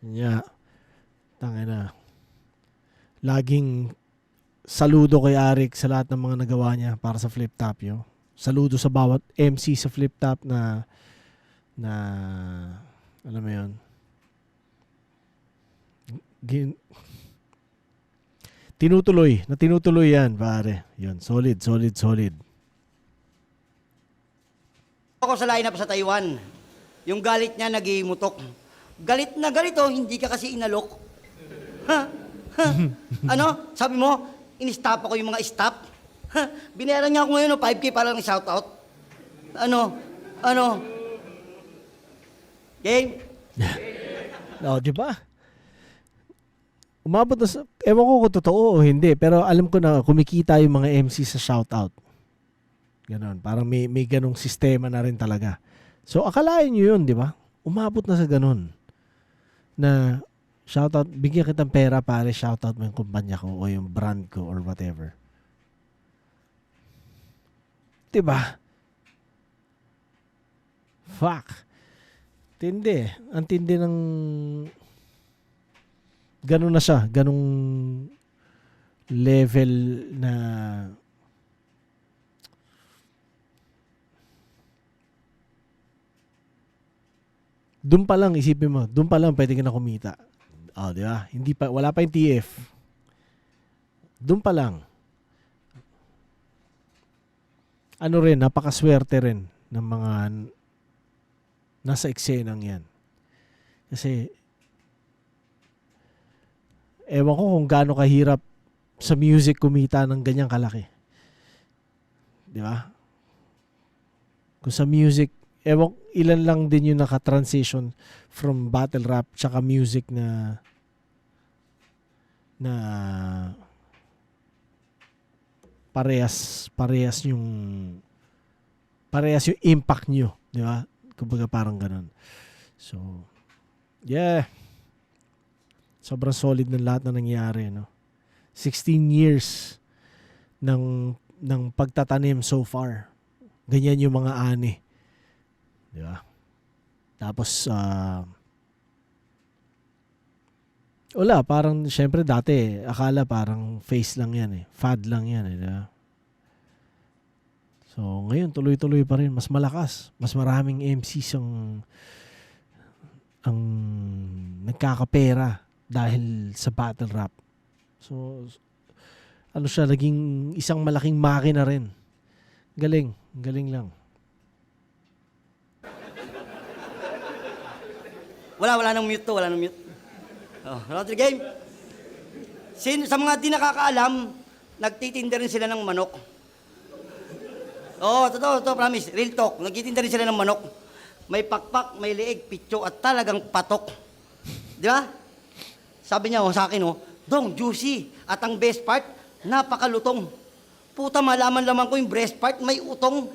Yeah. Tangina. Laging saludo kay Arik sa lahat ng mga nagawa niya para sa flip top yo. Saludo sa bawat MC sa flip top na alam mo yun. Tinutuloy yan, pare. Yun, solid. Ako sa lineup sa Taiwan. Yung galit niya nagimutok. Galit na galit oh, hindi ka kasi inalok. Ha? Ano? Sabi mo, in-stop ako yung mga stop. Ha? Binayaran niya ako ngayon 5K para lang i-shoutout. Ano? Game? No, di ba? Umabot na sa, ewan ko kung totoo o hindi, pero alam ko na kumikita yung mga MC sa shoutout. Ganon, parang may ganong sistema na rin talaga. So, akalain nyo yun, di ba? Umabot na sa ganon. Na, shoutout, bigyan kitang pera pare, shoutout mo yung kumpanya ko o yung brand ko or whatever. Di ba? Fuck. Tindi. Ang tindi ng ganun na siya. Ganung level na doon pa lang, isipin mo, doon pa lang pwede ka na kumita. Oh, di ba? Hindi pa, wala pa yung TF. Doon pa lang. Ano rin, napakaswerte rin ng mga nasa eksenang yan. Kasi, ewan ko kung gaano kahirap sa music kumita ng ganyang kalaki. Di ba? Kung sa music, ewan, ilan lang din yung naka-transition from battle rap tsaka music na parehas yung impact nyo, di ba? Kumbaga parang ganun. So, yeah. Sobrang solid ng lahat na nangyari, no? 16 years ng pagtatanim so far. Ganyan yung mga ani. Di ba? Tapos, wala, parang, syempre dati, akala parang face lang yan eh. Fad lang yan eh, di ba? So, ngayon, tuloy-tuloy pa rin. Mas malakas. Mas maraming MCs ang nagkakapera dahil sa battle rap. So, ano siya, naging isang malaking makina rin. Galing lang. Wala nang mute to, wala nang mute. Oh, another game. Sa mga di nakakaalam, nagtitinda rin sila ng manok. Oo, totoo, promise. Real talk. Nagtitinda rin sila ng manok. May pakpak, may leeg, pitso, at talagang patok. Di ba? Sabi niya sa akin, Dong, juicy. At ang best part, napakalutong. Puta, malaman-laman ko yung breast part, may utong.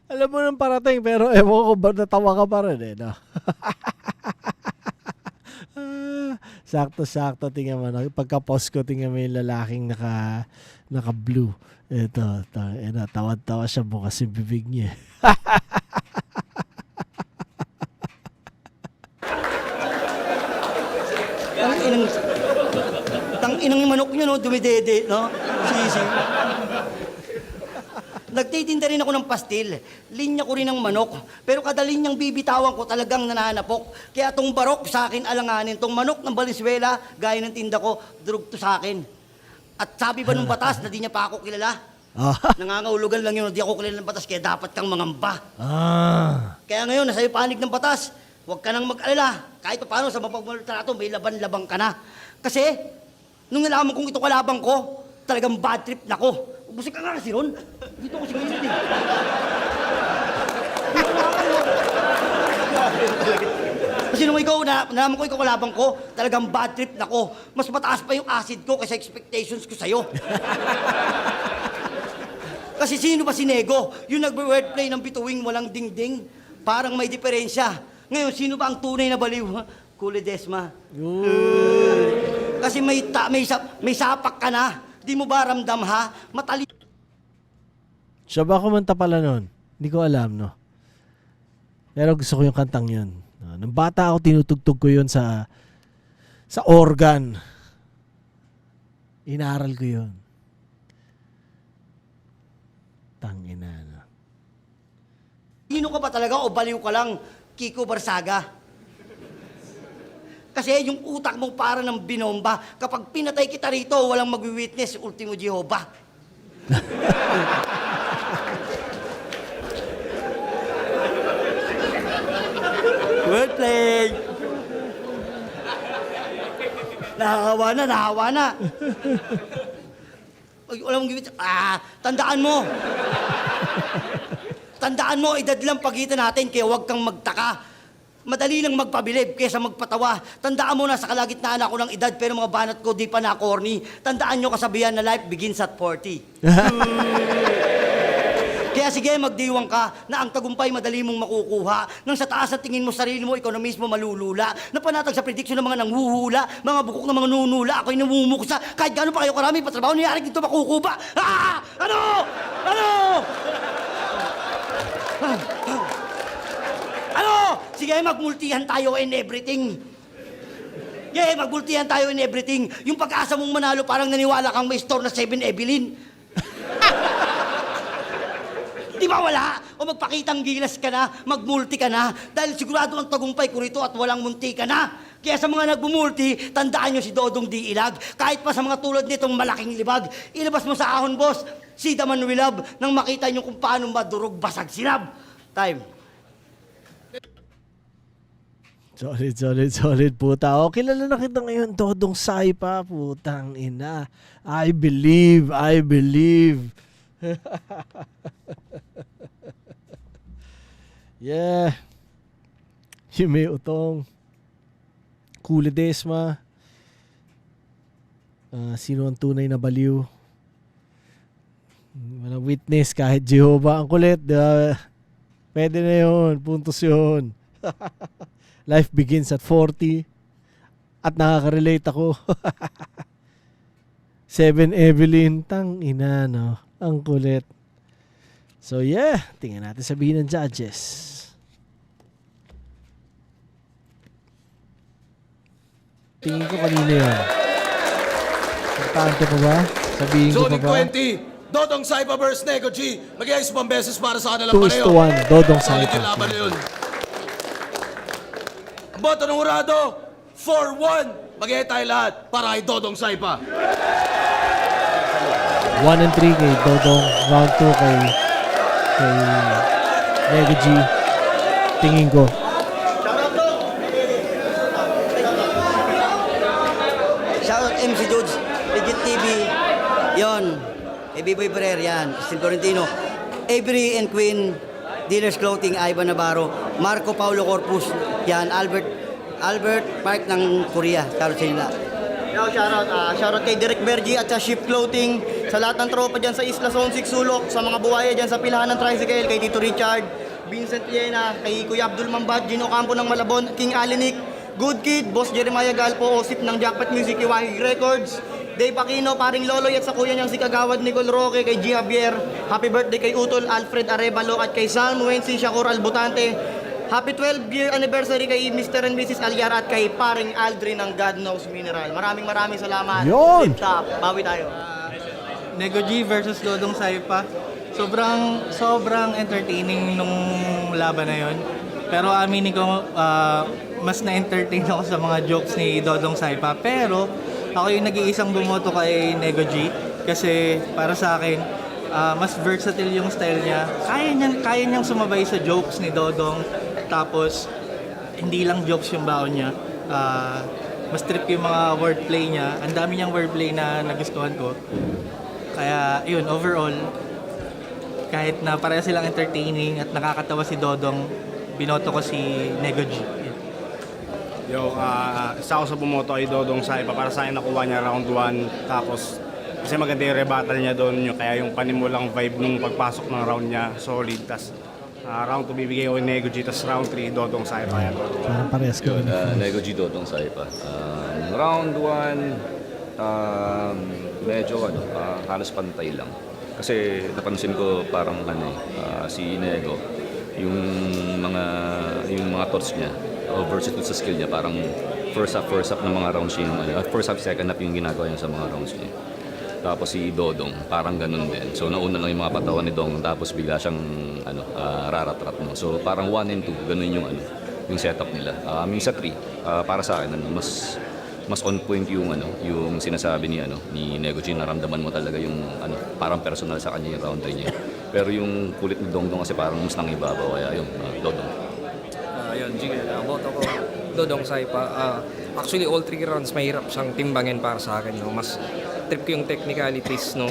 Alam mo nang parating, pero ewan ko ba natawa ka pa rin no? Sakto-sakto, tingnan mo. Pagka-post ko, tingnan mo yung lalaking naka-blue. Ito, tawad-tawa siya bukas yung bibig niya. Tang-inang yung manok niyo, dumidede, no? Sisi. Nagtitinda rin ako ng pastil. Linya ko rin ng manok. Pero kada linyang bibitawan ko talagang nananapok. Kaya tong barok sa akin alanganin. Tong manok ng Valenzuela, gaya ng tinda ko, drug to sa akin. At sabi ba nung batas na di niya pa ako kilala? Nangangahulugan lang yun, di ako kilala ng batas, kaya dapat kang mangamba. Kaya ngayon, nasa iyo panig ng batas. Huwag ka nang mag-alala. Kahit pa paano sa mapagmaltrato, may laban-labang ka na. Kasi, nung nalaman kong ito kalabang ko, talagang bad trip na ko. Busik ka nga kasi ron. Dito ko si ngayon eh. Kasi nung nalaman ko ikaw kalabang ko, talagang bad trip na ko. Mas mataas pa yung acid ko kaysa expectations ko sa'yo. Kasi sino ba si Nego? Yung nagbe-wordplay ng bituing walang dingding. Parang may diferensya. Ngayon, sino ba ang tunay na baliw? Kuli Desma. Kasi may sapak ka na. Di mo ba ramdam ha? Siya ba kumanta pala nun? Hindi ko alam, no? Pero gusto ko yung kantang yun. Nung bata ako, tinutugtog ko yun sa organ. Inaral ko yun. Tangina na. Sino ka ba talaga o baliw ka lang, Kiko Barsaga? Kasi yung utak mo para ng binomba. Kapag pinatay kita rito, walang mag-witness, ultimo Jehovah. Wordplay! Nahawa na. Walang mag-witness. Tandaan mo, edad lang pagitan natin, kaya huwag kang magtaka. Madali lang magpabilib kaysa magpatawa. Tandaan mo na sa kalagitnaan ako ng edad pero mga banat ko di pa na corny. Tandaan nyo kasabihan na life begins at 40. Kaya sige, magdiwang ka na ang tagumpay madali mong makukuha. Nang sa taas at tingin mo sarili mo, ikaw na mismo malulula. Napanatag sa prediction ng mga nanghuhula, mga bukok ng mga nunula, ako'y namumuksa. Kahit gano'n pa kayo karami, patrabaho niyarik dito makukuba. Ano? Sige, magmultihan tayo in everything. Magmultihan tayo in everything. Yung pag-asa mong manalo, parang naniwala kang may store na 7-Evelyn. Di ba wala? O magpakitang gilas ka na, magmulti ka na, dahil sigurado ang tagumpay ko rito at walang munti ka na. Kaya sa mga nagbumulti, tandaan nyo si Dodong Di Ilag. Kahit pa sa mga tulad nitong malaking libag, ilabas mo sa ahon, boss, si Daman Wilab, nang makita nyo kung paano madurog basag sinab. Time. Solid puta. O, kilala na kita ngayon, Dodong Saipa, putang ina. I believe. Yeah. Yung may utong. Kuli Desma. Sino ang tunay na baliw? Walang witness kahit Jehovah. Ang kulit. Pwede na yun. Puntos yun. Life begins at 40. At nakaka-relate ako. 7-Evelyn. Tang ina, no? Ang kulit. So yeah, tingnan natin sabihin ng judges. Tingin ko kanina yun. Importante pa ba? Sabihin ko pa ba? Sonic 20, Dodong Saipa versus Nego G. Mag-iayos pang beses para sa kanilang 2-1, Dodong Saipa. Solid yung laban na yun. boto ng hurado, 4-1. Mag-ihay tayo lahat para kay Dodong Saipa. 1 and 3 kay Dodong. Round 2 kay Nego G. Tingin ko. Shoutout MC Dudes, Legit TV, yon. Kay B-Boy Ferrer, yan. Steve Correntino. Avery and Queen, Dealers Clothing, Ivan Navarro. Marco Paulo Corpus, yan. Albert Park ng Korea. Shoutout sa nila. Yo, shoutout kay Direk Bergie at sa Ship Clothing, sa lahat ng tropa dyan sa Isla Zone 6 Sulok, sa mga buhaya dyan sa Pilahan ng Tricycle, kay Tito Richard, Vincent Liena, kay Kuya Abdul Mambad, Gino Campo ng Malabon, King Alinik, Good Kid, Boss Jeremiah Galpo, Osip ng Jackpot Music, Iwahig Records, Dave Aquino, Paring Loloy at sa kuya niyang si Kagawad Nicole Roque, kay G. Javier, happy birthday kay Utol Alfred Arevalo at kay Sam Wensi Shakur Albutante. Happy 12-year anniversary kay Mr. and Mrs. Alyar at kay Paring Aldrin ng God Knows Mineral. Maraming salamat. Yun! Tip top. Bawi tayo. Nego G versus Dodong Saipa. Sobrang entertaining nung laban na yon. Pero aminin ko, mas na-entertain ako sa mga jokes ni Dodong Saipa. Pero ako yung nag-iisang bumoto kay Nego G. Kasi para sa akin, mas versatile yung style niya. Kaya niyang sumabay sa jokes ni Dodong. Tapos, hindi lang jokes yung baon niya. Mas trip yung mga wordplay niya. Ang dami niyang wordplay na nagustuhan ko. Kaya, yun, overall, kahit na pareha silang entertaining at nakakatawa si Dodong, binoto ko si Nego G. Isa ako sa bumoto ay Dodong Saipa. Para sa akin nakuha niya round 1. Tapos, kasi maganda yung rebuttal niya doon. Kaya yung panimulang vibe nung pagpasok ng round niya, solid. Tapos, round 2 bibigay ko yung Nego G. Tapos round 3, Dodong Saipa. Parang parehas ko. Nego G, Dodong Saipa. Round 1, medyo halos pantay lang. Kasi napansin ko parang si Nego, yung mga thoughts niya, versus sa skill niya, parang first half ng mga rounds yung first half, second half yung ginagawa niya sa mga rounds niya. Tapos si Dodong, parang ganun din. So nauna lang yung mga patawan ni Dodong, tapos bigla siyang rarat-rat mo. So parang 1 and 2, ganun yung setup nila. Yung sa 3, para sa akin mas on point yung sinasabi ni Nego G, naramdaman mo talaga yung parang personal sa kanya yung round 3 niya. Pero yung kulit ni Dongdong kasi parang mas nangibabaw, kaya yung Dodong. Ayun, boto ko Dodong Saipa. Actually, all 3 rounds mahirap siyang timbangin para sa akin. No? Mas trip ko yung technicalities nung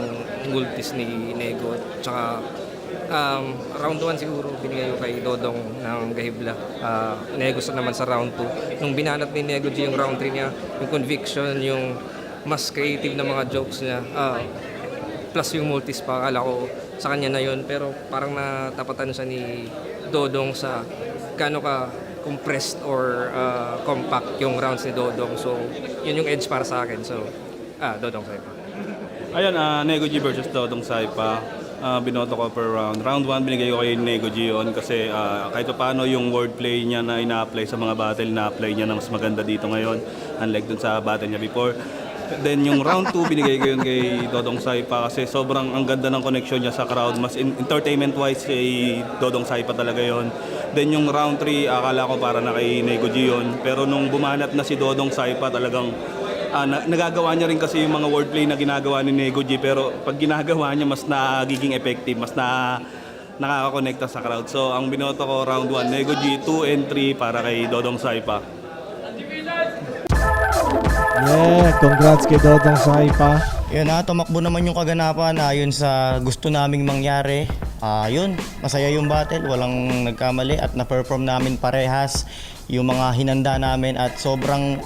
multis ni Nego. Tsaka round 1 siguro binigay ko kay Dodong ng Gahibla. Nego naman sa round 2. Nung binanat ni Nego G yung round 3 niya, yung conviction, yung mas creative na mga jokes niya, plus yung multis pa, akala ko sa kanya na yun. Pero parang natapatan siya ni Dodong sa gaano ka compressed or compact yung rounds ni Dodong. So, yun yung edge para sa akin. So, Dodong Saipa. Ayun, Nego G versus Dodong Saipa. Binoto ko per round. Round 1 binigay ko kay Nego G yun kasi kahit paano yung wordplay niya na ina-apply sa mga battle, na-apply niya na mas maganda dito ngayon. Unlike dun sa battle niya before. Then yung round 2 binigay ko yun kay Dodong Saipa kasi sobrang ang ganda ng connection niya sa crowd. Mas entertainment wise kay Dodong Saipa talaga yon. Then yung round 3 akala ko para na kay Nego G yun. Pero nung bumanat na si Dodong Saipa talagang nagagawa niya rin kasi yung mga wordplay na ginagawa ni Nego G, pero pag ginagawa niya mas nagiging effective, mas nakakakonekta sa crowd. So ang binoto ko round 1 Nego G, 2 and 3 para kay Dodong Saipa. Yeah, congrats kay Dodong Saipa. Yun tumakbo naman yung kaganapan ayon sa gusto naming mangyari. Yun, masaya yung battle, walang nagkamali at na-perform namin parehas yung mga hinanda namin at sobrang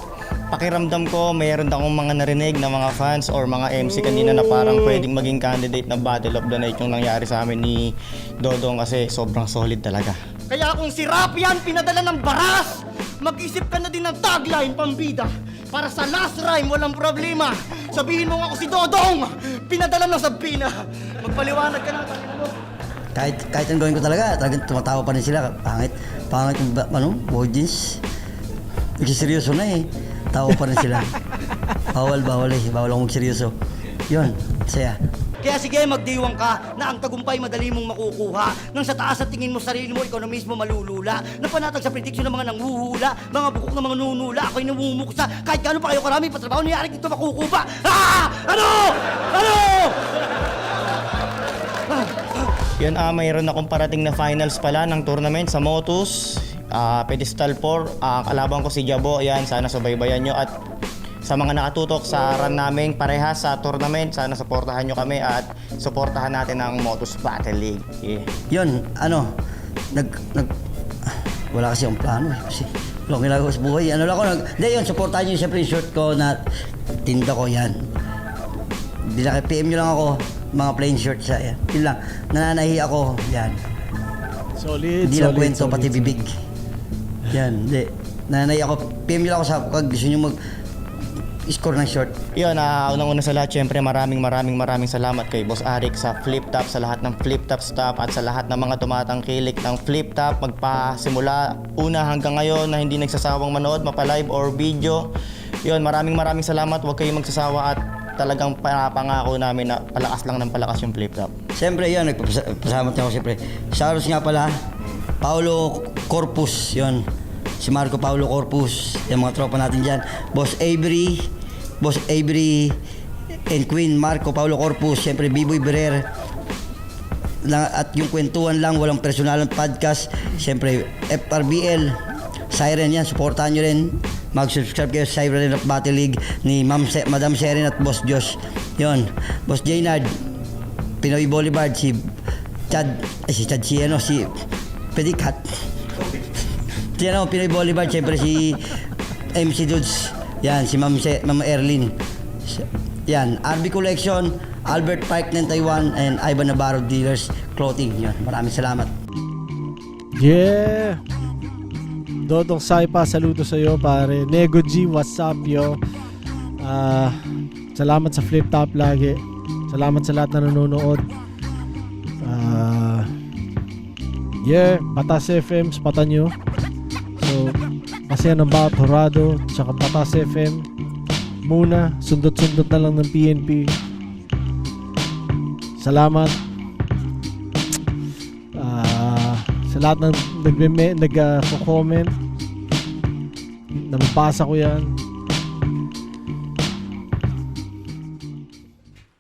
pakiramdam ko mayroon akong mga narinig na mga fans or mga MC kanina na parang pwedeng maging candidate na Battle of the Night yung nangyari sa amin ni Dodong kasi sobrang solid talaga. Kaya kung si Rap yan pinadala ng baras, mag-isip ka na din ng tagline pambida. Para sa last rhyme, walang problema. Sabihin mo nga ako si Dodong, pinadala ng Sabina. Magpaliwanag ka na. Kahit ang gawin ko talaga, talagang tumatawa pa rin sila. Pangit yung audience. Seryoso na eh. Tawa pa rin sila. Bawal akong magseryoso. Yun, saya. Kaya sige, magdiwang ka na ang tagumpay madali mong makukuha. Nang sa taas at tingin mo sarili mo, ikaw na mismo malulula. Napanatag sa prediksyon ng mga nanghuhula, mga bukok ng mga nunula, ako'y namumuksa. Kahit gaano pa kayo karami, patrabaho nangyari dito makukupa. Ano? Yan, mayroon akong parating na finals pala ng tournament sa Motus. Pedestal 4, kalaban ko si Jabo. Yan, sana subaybayan nyo. At sa mga nakatutok sa run naming parehas sa tournament, sana suportahan nyo kami at suportahan natin ang Motus Battle League. Yeah. Yun, wala kasi ang plano eh. Kasi wala akong ginagawa sa buhay. Yun, supportahan nyo siyempre yung short ko na tinda ko yan. PM nyo lang ako, mga plain shirt siya. Yan. Yun lang, nananahi ako. Yan. Solid, Hindi lang solid, kwento, solid, pati solid. bibig. Yan, hindi. Nananahi ako. PM nyo lang ako sa pag gusto nyo score ng short. Yun, unang-una sa lahat, syempre maraming salamat kay Boss Arik sa Flip Top, sa lahat ng Flip Top staff at sa lahat ng mga tumatangkilik ng Flip Top magpasimula una hanggang ngayon na hindi nagsasawang manood, mapa-live or video. Yun, maraming salamat. Huwag kayong magsasawa at talagang pangako namin na palakas lang ng palakas yung Flip Top. Siyempre, yan, nagpapasalamat niya ako siyempre. Shoutouts nga pala, Paulo Corpus, yun. Si Marco Paulo Corpus, yung mga tropa natin dyan. Boss Avery and Queen Marco Paulo Corpus, siyempre Biboy Berer. At yung kwentuhan lang, walang personalang podcast. Siyempre, FRBL, Siren yan, supportahan nyo rin. Mag-subscribe kayo sa Siren of Battle League ni Madam Seren at Boss Josh. Yun, Boss Jaynard, Pinoy Boulevard, si Pedicat. Pinoy Boulevard, siyempre si MC Dudes. Yan, si Ma'am Erlyn. Yan, RB Collection, Albert Park ng Taiwan, and Ivan Navarro Dealers Clothing. Yan, maraming salamat. Yeah! Dodong Saipa, saludo sa iyo pare. Nego G, what's up yo? Salamat sa Flip Top lagi. Salamat sa lahat na nanonood. Yeah, Batas FM, spatan nyo. So, kasi ng bawat horado, tsaka Batas FM. Muna, sundot-sundot na lang ng PNP. Salamat. Sa lahat ng nag-comment. Nababasa ko yan.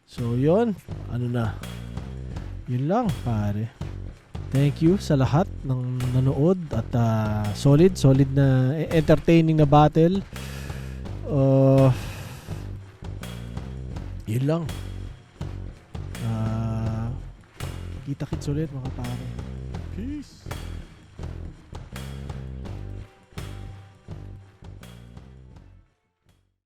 So, yun. Ano na? Yun lang, pare. Thank you sa lahat ng nanood at solid na entertaining na battle. Yun lang. Kita-kits ulit mga pare. Peace.